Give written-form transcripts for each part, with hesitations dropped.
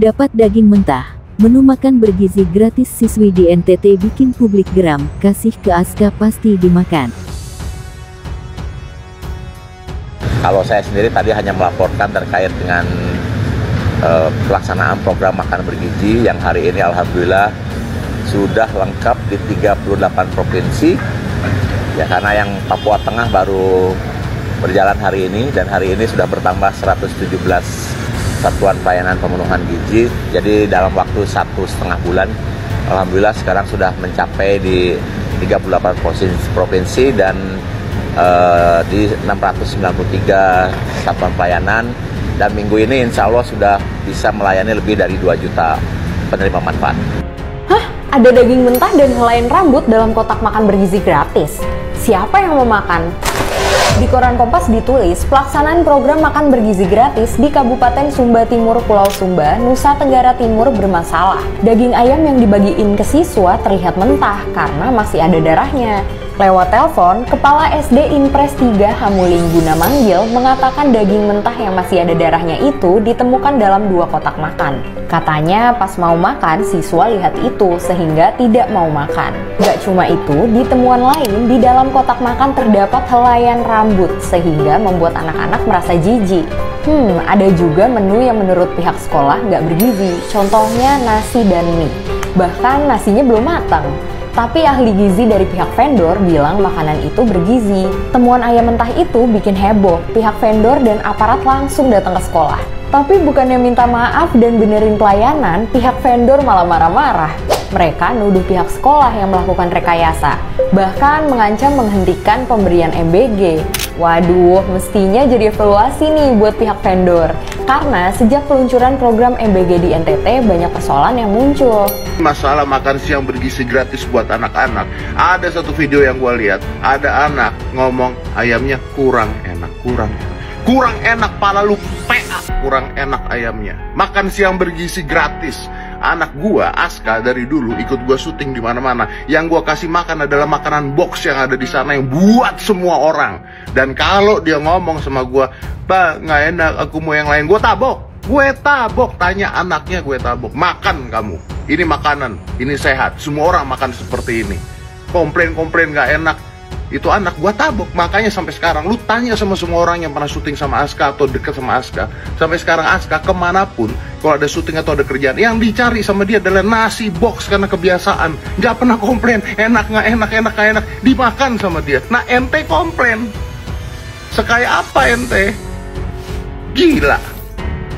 Dapat daging mentah. Menu makan bergizi gratis siswi di NTT bikin publik geram, kasih ke Aska pasti dimakan. Kalau saya sendiri tadi hanya melaporkan terkait dengan pelaksanaan program makan bergizi yang hari ini alhamdulillah sudah lengkap di 38 provinsi. Ya, karena yang Papua Tengah baru berjalan hari ini dan hari ini sudah bertambah 117 satuan pelayanan pemenuhan gizi. Jadi dalam waktu 1,5 bulan alhamdulillah sekarang sudah mencapai di 38 provinsi dan di 693 satuan pelayanan, dan minggu ini insya Allah sudah bisa melayani lebih dari 2 juta penerima manfaat. Hah? Ada daging mentah dan helaian rambut dalam kotak makan bergizi gratis? Siapa yang mau makan? Di koran Kompas ditulis, pelaksanaan program makan bergizi gratis di Kabupaten Sumba Timur, Pulau Sumba, Nusa Tenggara Timur bermasalah. Daging ayam yang dibagiin ke siswa terlihat mentah karena masih ada darahnya. Lewat telepon, Kepala SD Inpres 3 Hamuling Guna Manggil mengatakan daging mentah yang masih ada darahnya itu ditemukan dalam 2 kotak makan. Katanya pas mau makan, siswa lihat itu sehingga tidak mau makan. Gak cuma itu, di temuan lain di dalam kotak makan terdapat helaian rambut sehingga membuat anak-anak merasa jijik. Ada juga menu yang menurut pihak sekolah gak bergizi, contohnya nasi dan mie. Bahkan nasinya belum matang. Tapi ahli gizi dari pihak vendor bilang makanan itu bergizi. Temuan ayam mentah itu bikin heboh. Pihak vendor dan aparat langsung datang ke sekolah. Tapi bukannya minta maaf dan benerin pelayanan, pihak vendor malah marah-marah. Mereka nuduh pihak sekolah yang melakukan rekayasa, bahkan mengancam menghentikan pemberian MBG. Waduh, mestinya jadi evaluasi nih buat pihak vendor. Karena sejak peluncuran program MBG di NTT, banyak persoalan yang muncul. Masalah makan siang bergizi gratis buat anak-anak. Ada satu video yang gue lihat, ada anak ngomong ayamnya kurang enak. Kurang enak, pala lu PA, kurang enak ayamnya. Makan siang bergizi gratis. Anak gua, Aska, dari dulu ikut gua syuting di mana-mana. Yang gua kasih makan adalah makanan box yang ada di sana yang buat semua orang. Dan kalau dia ngomong sama gua, "Pak, nggak enak, aku mau yang lain," gua tabok. Gue tabok, tanya anaknya, gue tabok. Makan kamu, ini makanan, ini sehat. Semua orang makan seperti ini. Komplain nggak enak, itu anak gua tabok. Makanya sampai sekarang lu tanya sama semua orang yang pernah syuting sama Aska atau deket sama Aska, sampai sekarang Aska kemanapun kalau ada syuting atau ada kerjaan, yang dicari sama dia adalah nasi box karena kebiasaan. Nggak pernah komplain enak nggak enak, dimakan sama dia. Nah, ente komplain, sekaya apa ente? Gila.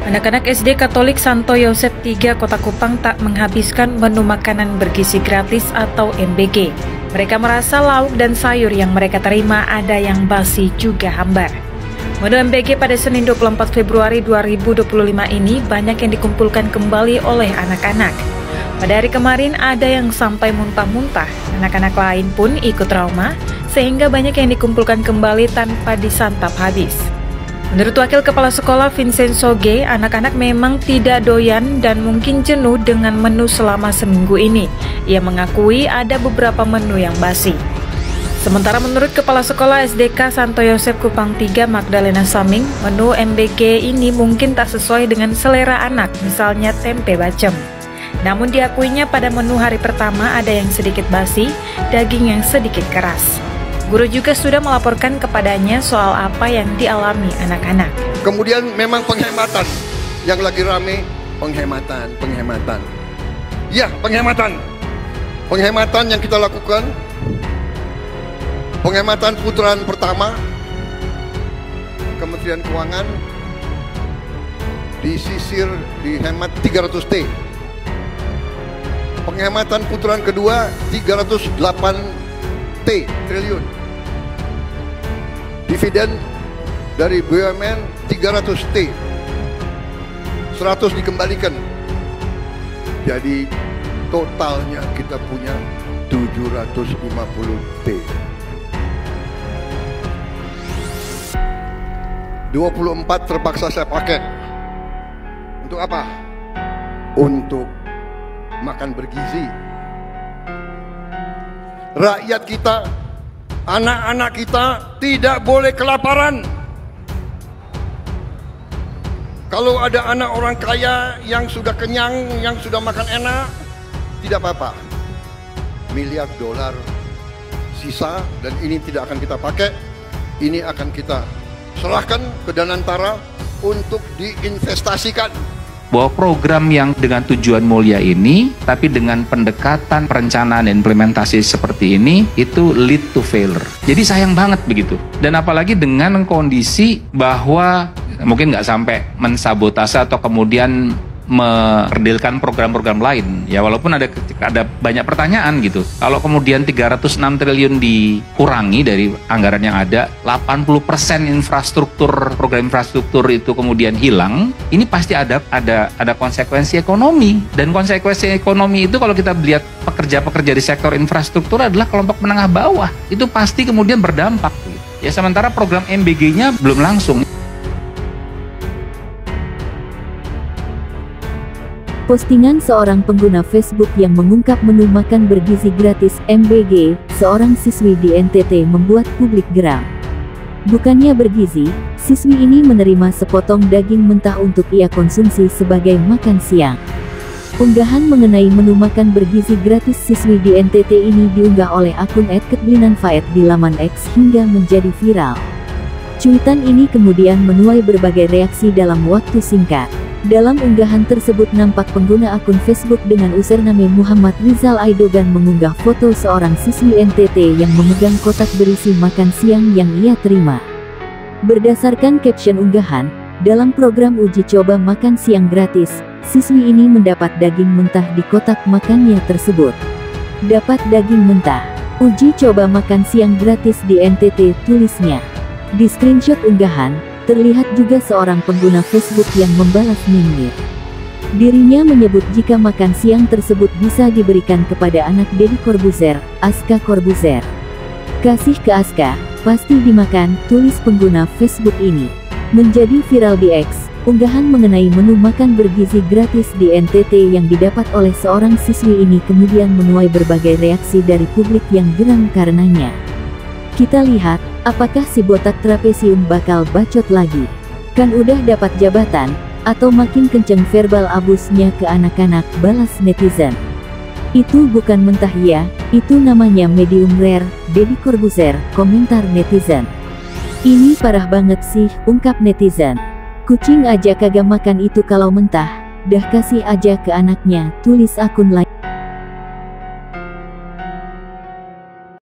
Anak-anak SD Katolik Santo Yosef 3 Kota Kupang tak menghabiskan menu makanan bergizi gratis atau MBG. Mereka merasa lauk dan sayur yang mereka terima ada yang basi juga hambar. Menu MBG pada Senin 24 Februari 2025 ini banyak yang dikumpulkan kembali oleh anak-anak. Pada hari kemarin ada yang sampai muntah-muntah, anak-anak lain pun ikut trauma sehingga banyak yang dikumpulkan kembali tanpa disantap habis. Menurut Wakil Kepala Sekolah Vincenzo G, anak-anak memang tidak doyan dan mungkin jenuh dengan menu selama seminggu ini. Ia mengakui ada beberapa menu yang basi. Sementara menurut Kepala Sekolah SDK Santo Yosef Kupang 3 Magdalena Saming, menu MBG ini mungkin tak sesuai dengan selera anak, misalnya tempe bacem. Namun diakuinya pada menu hari pertama ada yang sedikit basi, daging yang sedikit keras. Guru juga sudah melaporkan kepadanya soal apa yang dialami anak-anak. Kemudian memang penghematan, yang lagi rame penghematan. Ya, penghematan yang kita lakukan, penghematan putaran pertama, Kementerian Keuangan disisir dihemat 300 T. Penghematan putaran kedua 308 triliun. Dividen dari BUMN 300 T, 100 dikembalikan. Jadi totalnya kita punya 750 T. 24 terpaksa saya pakai. Untuk apa? Untuk makan bergizi. Rakyat kita, anak-anak kita tidak boleh kelaparan. Kalau ada anak orang kaya yang sudah kenyang, yang sudah makan enak, tidak apa-apa. Miliar dolar sisa, dan ini tidak akan kita pakai. Ini akan kita serahkan ke Danantara untuk diinvestasikan. Bahwa program yang dengan tujuan mulia ini, tapi dengan pendekatan perencanaan dan implementasi seperti ini, itu lead to failure. Jadi sayang banget begitu. Dan apalagi dengan kondisi bahwa mungkin nggak sampai mensabotase atau kemudian mengerdilkan program-program lain. Ya walaupun ada banyak pertanyaan gitu. Kalau kemudian 306 triliun dikurangi dari anggaran yang ada, 80% infrastruktur, program infrastruktur itu kemudian hilang, ini pasti ada konsekuensi ekonomi. Dan konsekuensi ekonomi itu kalau kita lihat pekerja-pekerja di sektor infrastruktur adalah kelompok menengah bawah. Itu pasti kemudian berdampak. Ya sementara program MBG-nya belum langsung. Postingan seorang pengguna Facebook yang mengungkap menu makan bergizi gratis MBG seorang siswi di NTT membuat publik geram. Bukannya bergizi, siswi ini menerima sepotong daging mentah untuk ia konsumsi sebagai makan siang. Unggahan mengenai menu makan bergizi gratis siswi di NTT ini diunggah oleh akun @ketblinanfaed di laman X hingga menjadi viral. Cuitan ini kemudian menuai berbagai reaksi dalam waktu singkat. Dalam unggahan tersebut nampak pengguna akun Facebook dengan username Muhammad Rizal Aidogan mengunggah foto seorang siswi NTT yang memegang kotak berisi makan siang yang ia terima. Berdasarkan caption unggahan, dalam program uji coba makan siang gratis, siswi ini mendapat daging mentah di kotak makannya tersebut. Dapat daging mentah. Uji coba makan siang gratis di NTT, tulisnya. Di screenshot unggahan, terlihat juga seorang pengguna Facebook yang membalas nyindir. Dirinya menyebut jika makan siang tersebut bisa diberikan kepada anak Deddy Corbuzier, Aska Corbuzier. Kasih ke Aska, pasti dimakan, tulis pengguna Facebook ini. Menjadi viral di X, unggahan mengenai menu makan bergizi gratis di NTT yang didapat oleh seorang siswi ini kemudian menuai berbagai reaksi dari publik yang geram karenanya. Kita lihat, apakah si botak trapesium bakal bacot lagi? Kan udah dapat jabatan, atau makin kenceng verbal abusnya ke anak-anak, balas netizen. Itu bukan mentah ya, itu namanya medium rare, Deddy Corbuzier, komentar netizen. Ini parah banget sih, ungkap netizen. Kucing aja kagak makan itu kalau mentah, dah kasih aja ke anaknya, tulis akun lain.